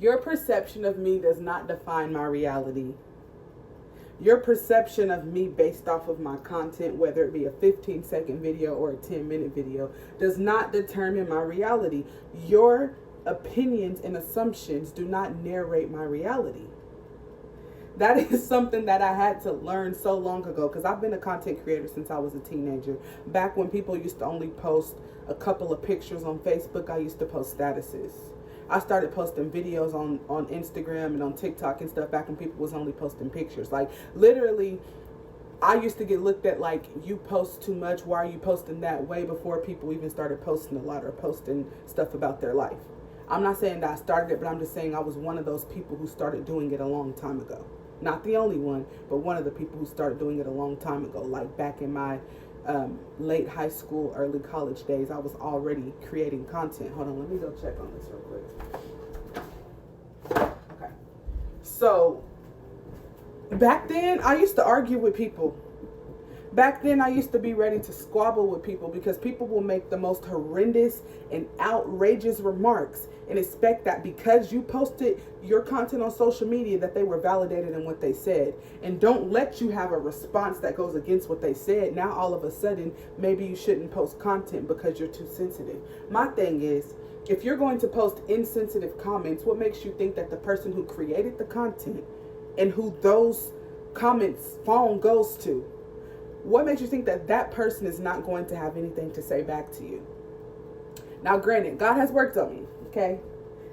Your perception of me does not define my reality. Your perception of me based off of my content, whether it be a 15-second video or a 10-minute video, does not determine my reality. Your opinions and assumptions do not narrate my reality. That is something that I had to learn so long ago, because I've been a content creator since I was a teenager. Back when people used to only post a couple of pictures on Facebook, I used to post statuses. I started posting videos on Instagram and on TikTok and stuff back when people was only posting pictures. Like, literally, I used to get looked at like, you post too much, why are you posting that, way before people even started posting a lot or posting stuff about their life. I'm not saying that I started it, but I'm just saying I was one of those people who started doing it a long time ago. Not the only one, but one of the people who started doing it a long time ago. Like back in my late high school, early college days, I was already creating content. Hold on, let me go check on this real quick. Okay. So, back then, I used to argue with people. Back then, I used to be ready to squabble with people because people will make the most horrendous and outrageous remarks and expect that because you posted your content on social media that they were validated in what they said, and don't let you have a response that goes against what they said. Now, all of a sudden, maybe you shouldn't post content because you're too sensitive. My thing is, if you're going to post insensitive comments, what makes you think that the person who created the content and who those comments phone goes to, what makes you think that that person is not going to have anything to say back to you? Now, granted, God has worked on me, okay?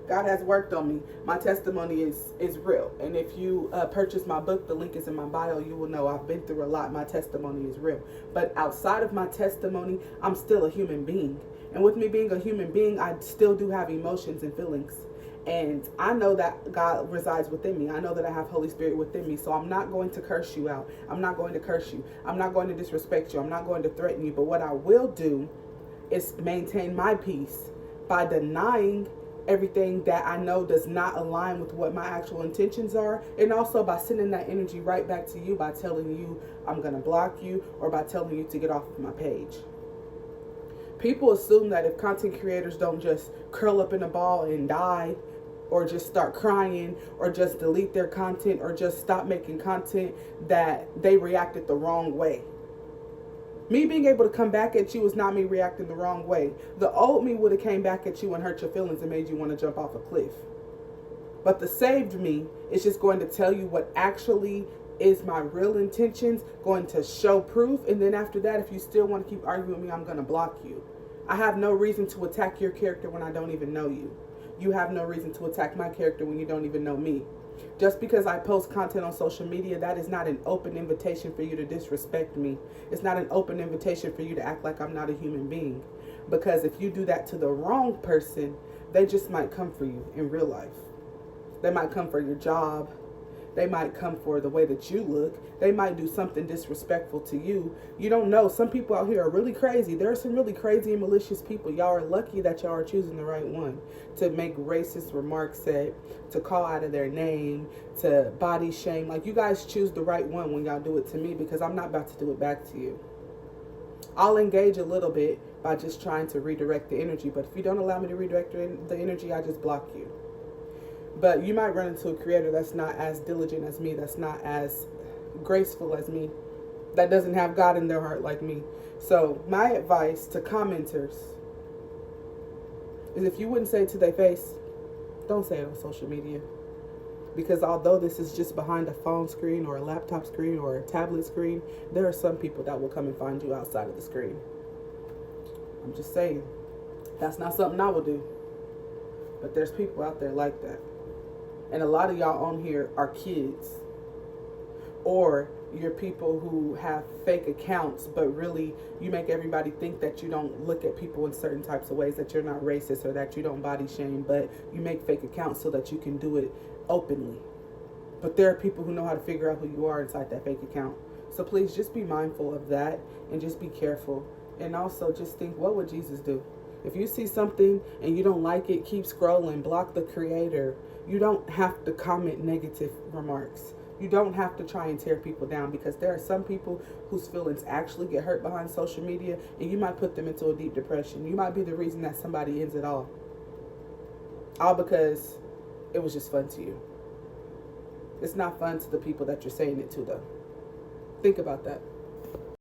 God has worked on me. My testimony is real. And if you purchase my book, the link is in my bio, you will know I've been through a lot. My testimony is real. But outside of my testimony, I'm still a human being. And with me being a human being, I still do have emotions and feelings. And I know that God resides within me. I know that I have Holy Spirit within me. So I'm not going to curse you out. I'm not going to curse you. I'm not going to disrespect you. I'm not going to threaten you. But what I will do is maintain my peace by denying everything that I know does not align with what my actual intentions are. And also by sending that energy right back to you by telling you I'm going to block you, or by telling you to get off of my page. People assume that if content creators don't just curl up in a ball and die, or just start crying, or just delete their content, or just stop making content, that they reacted the wrong way. Me being able to come back at you is not me reacting the wrong way. The old me would have came back at you and hurt your feelings and made you want to jump off a cliff. But the saved me is just going to tell you what actually is my real intentions, going to show proof, and then after that, if you still want to keep arguing with me, I'm going to block you. I have no reason to attack your character when I don't even know you. You have no reason to attack my character when you don't even know me. Just because I post content on social media, that is not an open invitation for you to disrespect me. It's not an open invitation for you to act like I'm not a human being. Because if you do that to the wrong person, they just might come for you in real life. They might come for your job. They might come for the way that you look. They might do something disrespectful to you. You don't know. Some people out here are really crazy. There are some really crazy and malicious people. Y'all are lucky that y'all are choosing the right one to make racist remarks at, to call out of their name, to body shame. Like, you guys choose the right one when y'all do it to me, because I'm not about to do it back to you. I'll engage a little bit by just trying to redirect the energy. But if you don't allow me to redirect the energy, I just block you. But you might run into a creator that's not as diligent as me, that's not as graceful as me, that doesn't have God in their heart like me. So my advice to commenters is, if you wouldn't say it to their face, don't say it on social media. Because although this is just behind a phone screen or a laptop screen or a tablet screen, there are some people that will come and find you outside of the screen. I'm just saying, that's not something I will do. But there's people out there like that. And a lot of y'all on here are kids, or you're people who have fake accounts, but really you make everybody think that you don't look at people in certain types of ways, that you're not racist, or that you don't body shame, but you make fake accounts so that you can do it openly. But there are people who know how to figure out who you are inside that fake account. So please just be mindful of that, and just be careful. And also just think, what would Jesus do? If you see something and you don't like it, keep scrolling, block the creator. You don't have to comment negative remarks. You don't have to try and tear people down, because there are some people whose feelings actually get hurt behind social media, and you might put them into a deep depression. You might be the reason that somebody ends it all. All because It was just fun to you. It's not fun to the people that you're saying it to, though. Think about that.